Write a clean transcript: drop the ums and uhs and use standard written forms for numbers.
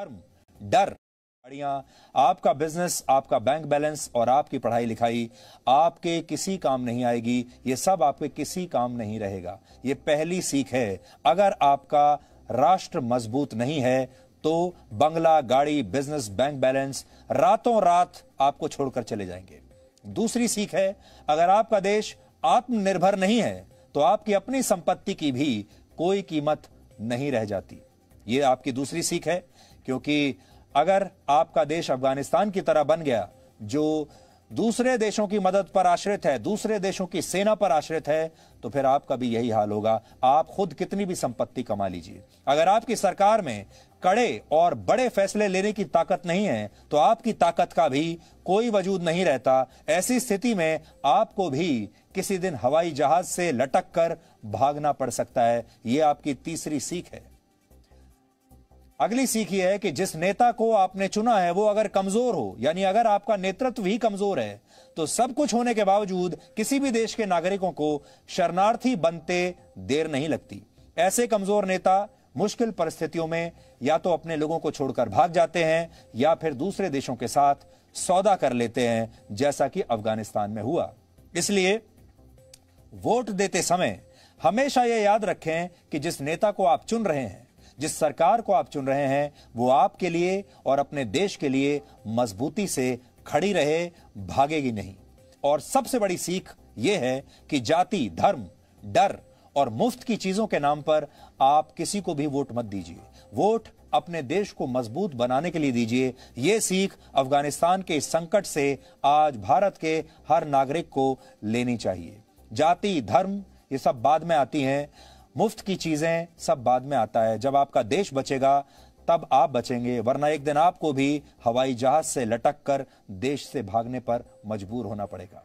धर्म, डर, गाड़ियां, आपका बिजनेस, आपका बैंक बैलेंस और आपकी पढ़ाई लिखाई आपके किसी काम नहीं आएगी। ये सब आपके किसी काम नहीं रहेगा। ये पहली सीख है। अगर आपका राष्ट्र मजबूत नहीं है तो बंगला, गाड़ी, बिजनेस, बैंक बैलेंस रातों रात आपको छोड़कर चले जाएंगे। दूसरी सीख है, अगर आपका देश आत्मनिर्भर नहीं है तो आपकी अपनी संपत्ति की भी कोई कीमत नहीं रह जाती। ये आपकी दूसरी सीख है, क्योंकि अगर आपका देश अफगानिस्तान की तरह बन गया जो दूसरे देशों की मदद पर आश्रित है, दूसरे देशों की सेना पर आश्रित है, तो फिर आपका भी यही हाल होगा। आप खुद कितनी भी संपत्ति कमा लीजिए, अगर आपकी सरकार में कड़े और बड़े फैसले लेने की ताकत नहीं है तो आपकी ताकत का भी कोई वजूद नहीं रहता। ऐसी स्थिति में आपको भी किसी दिन हवाई जहाज से लटक कर भागना पड़ सकता है। यह आपकी तीसरी सीख है। अगली सीख यह है कि जिस नेता को आपने चुना है वो अगर कमजोर हो, यानी अगर आपका नेतृत्व ही कमजोर है, तो सब कुछ होने के बावजूद किसी भी देश के नागरिकों को शरणार्थी बनते देर नहीं लगती। ऐसे कमजोर नेता मुश्किल परिस्थितियों में या तो अपने लोगों को छोड़कर भाग जाते हैं या फिर दूसरे देशों के साथ सौदा कर लेते हैं, जैसा कि अफगानिस्तान में हुआ। इसलिए वोट देते समय हमेशा यह याद रखें कि जिस नेता को आप चुन रहे हैं, जिस सरकार को आप चुन रहे हैं, वो आपके लिए और अपने देश के लिए मजबूती से खड़ी रहे, भागेगी नहीं। और सबसे बड़ी सीख यह है कि जाति, धर्म, डर और मुफ्त की चीजों के नाम पर आप किसी को भी वोट मत दीजिए। वोट अपने देश को मजबूत बनाने के लिए दीजिए। यह सीख अफगानिस्तान के इस संकट से आज भारत के हर नागरिक को लेनी चाहिए। जाति, धर्म ये सब बाद में आती हैं, मुफ्त की चीजें सब बाद में आता है। जब आपका देश बचेगा तब आप बचेंगे, वरना एक दिन आपको भी हवाई जहाज से लटक कर देश से भागने पर मजबूर होना पड़ेगा।